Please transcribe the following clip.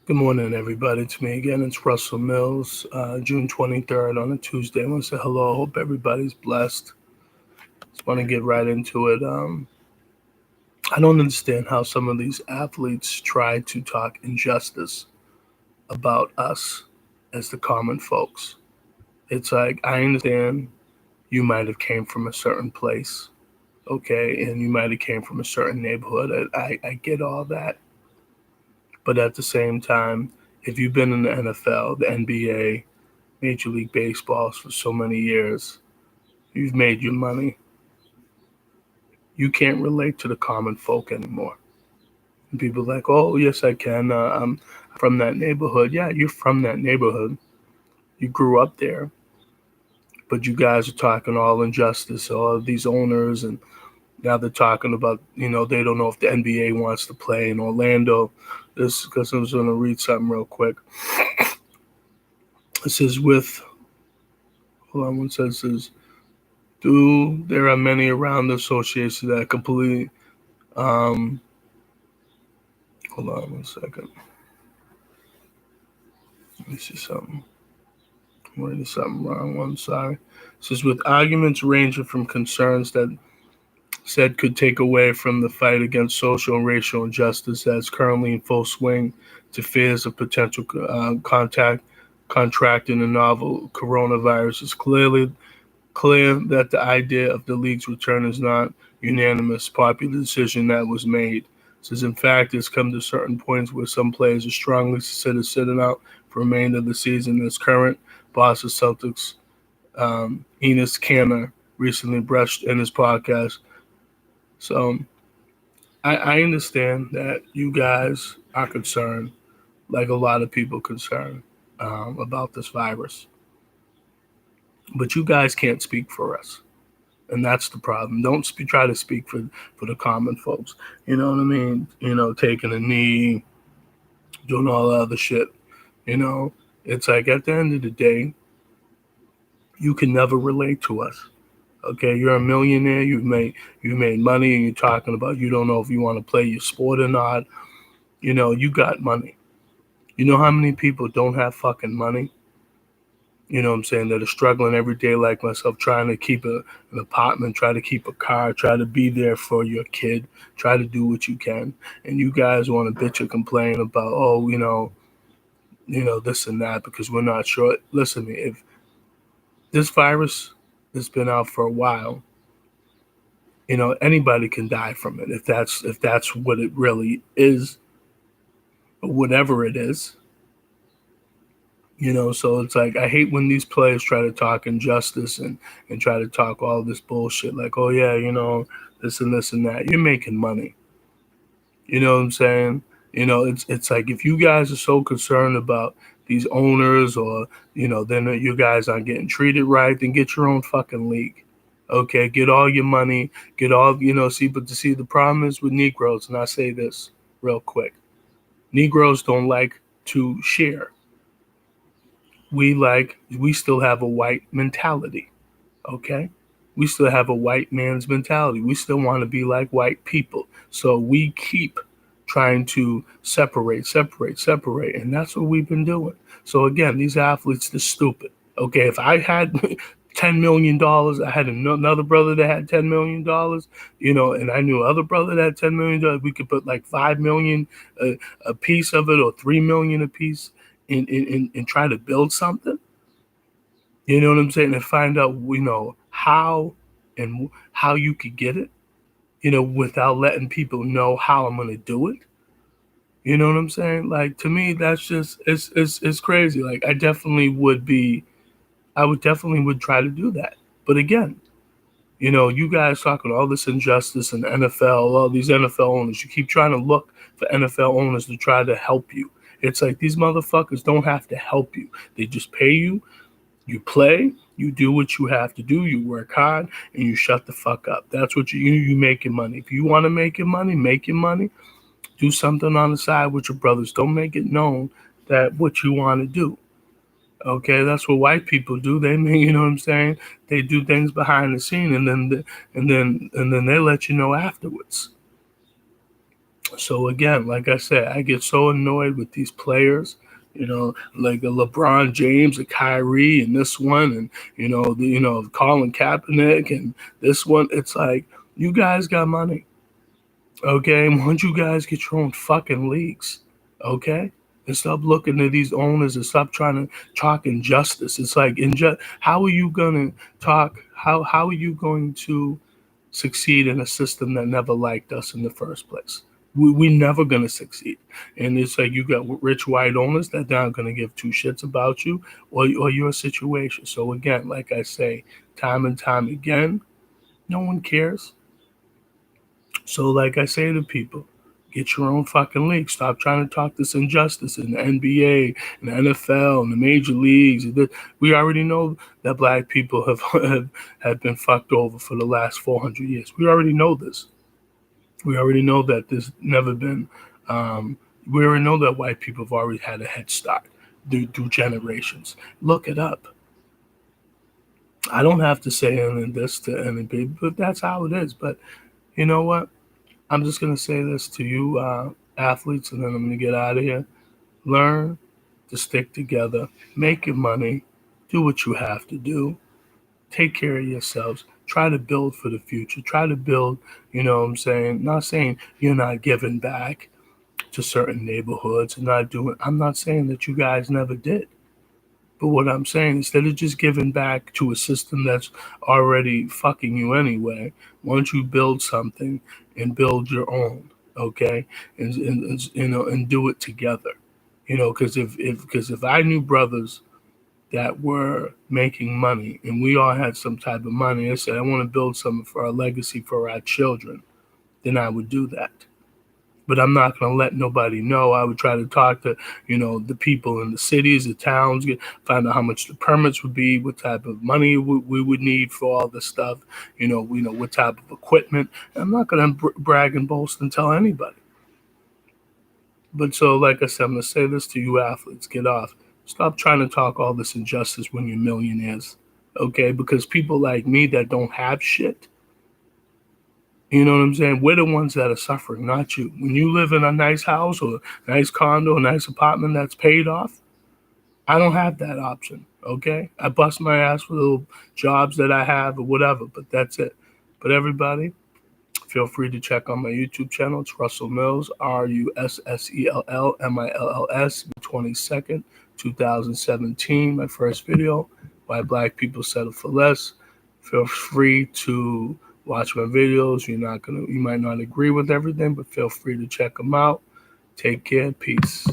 Good morning, everybody. It's me again. It's Russell Mills, June 23rd on a Tuesday. I want to say hello. I hope everybody's blessed. Just want to get right into it. I don't understand how some of these athletes try to talk injustice about us as the common folks. It's like, I understand you might have came from a certain place, okay, and you might have came from a certain neighborhood. I get all that. But at the same time, if you've been in the NFL, the NBA, Major League Baseball for so many years, you've made your money. You can't relate to the common folk anymore. And people are like, oh, yes, I can. I'm from that neighborhood. Yeah, you're from that neighborhood. You grew up there. But you guys are talking all injustice, all of these owners, and now they're talking about, they don't know if the NBA wants to play in Orlando. This, because I was going to read something real quick. It says, hold on, one says, there are many around the association that completely, um, hold on one second. Let me see something. I'm reading something wrong. I'm sorry. It says, with arguments ranging from concerns that said could take away from the fight against social and racial injustice that's currently in full swing to fears of potential contracting the novel coronavirus, it's clear that the idea of the league's return is not unanimous popular decision that was made. It says, in fact, it's come to certain points where some players are strongly considered sitting out for the remainder of the season. As current boss of Celtics, Enes Kanter, recently brushed in his podcast. So I understand that you guys are concerned, like a lot of people concerned, about this virus. But you guys can't speak for us. And that's the problem. Don't try to speak for the common folks. You know what I mean? Taking a knee, doing all the other shit. You know, it's like at the end of the day, you can never relate to us. Okay, you're a millionaire. You made money, and you're talking about you don't know if you want to play your sport or not. You got money. You know how many people don't have fucking money? You know what I'm saying? That are struggling every day like myself, trying to keep an apartment, try to keep a car, try to be there for your kid, try to do what you can. And you guys want to bitch and complain about, oh, this and that because we're not sure. Listen to me, if this virus has been out for a while, anybody can die from it if that's what it really is, or whatever it is. So it's like I hate when these players try to talk injustice and try to talk all this bullshit like, oh yeah, this and this and that. You're making money. You know what I'm saying? It's like if you guys are so concerned about these owners or then you guys aren't getting treated right, then get your own fucking league. Okay, get all your money, get all see. But to see the problem is with Negroes, and I say this real quick: Negroes don't like to share. We still have a white mentality, okay? We still have a white man's mentality. We still want to be like white people. So we keep trying to separate, and that's what we've been doing. So again, these athletes, they're stupid. Okay, if I had $10 million, I had another brother that had $10 million, and I knew another brother that had $10 million. We could put like 5 million a piece of it, or 3 million a piece, and try to build something. You know what I'm saying? And find out, how you could get it, without letting people know how I'm gonna do it. You know what I'm saying? Like to me, that's just it's crazy. Like I would definitely would try to do that. But again, you guys talking all this injustice in the NFL, all these NFL owners, you keep trying to look for NFL owners to try to help you. It's like these motherfuckers don't have to help you. They just pay you. You play, you do what you have to do, you work hard, and you shut the fuck up. That's what you make your money. If you want to make your money, make your money. Do something on the side with your brothers. Don't make it known that what you want to do. Okay, that's what white people do. They mean, you know what I'm saying? They do things behind the scene, and then they let you know afterwards. So again, like I said, I get so annoyed with these players, like a LeBron James, a Kyrie, and this one, and Colin Kaepernick, and this one. It's like, you guys got money, okay? Why don't you guys get your own fucking leagues, okay? And stop looking at these owners and stop trying to talk injustice. It's like, how are you gonna talk? How are you going to succeed in a system that never liked us in the first place? We never gonna succeed. And it's like, you got rich white owners that aren't gonna give two shits about you or your situation. So again, like I say, time and time again, no one cares. So like I say to people, get your own fucking league. Stop trying to talk this injustice in the NBA and the NFL and the major leagues. We already know that black people have been fucked over for the last 400 years. We already know this. We already know that there's never been. We already know that white people have already had a head start through generations. Look it up. I don't have to say any of this to anybody, but that's how it is. But you know what? I'm just going to say this to you athletes, and then I'm going to get out of here. Learn to stick together. Make your money. Do what you have to do. Take care of yourselves. Try to build for the future. Try to build, you know what I'm saying? Not saying you're not giving back to certain neighborhoods and not doing. I'm not saying that you guys never did. But what I'm saying, instead of just giving back to a system that's already fucking you anyway, why don't you build something and build your own, okay? And do it together, because if I knew brothers that were making money and we all had some type of money, I said I want to build something for our legacy for our children, then I would do that. But I'm not going to let nobody know. I would try to talk to, the people in the cities, the towns, find out how much the permits would be, what type of money we would need for all this stuff, what type of equipment. And I'm not going to brag and boast and tell anybody. But so, like I said, I'm going to say this to you athletes, get off. Stop trying to talk all this injustice when you're millionaires, okay? Because people like me that don't have shit, you know what I'm saying? We're the ones that are suffering, not you. When you live in a nice house or a nice condo, a nice apartment that's paid off, I don't have that option, okay? I bust my ass for little jobs that I have or whatever, but that's it. But everybody, feel free to check on my YouTube channel. It's Russell Mills, RussellMills, 22nd, 2017. My first video, Why Black People Settle for Less. Feel free to watch my videos. You might not agree with everything, but feel free to check them out. Take care. Peace.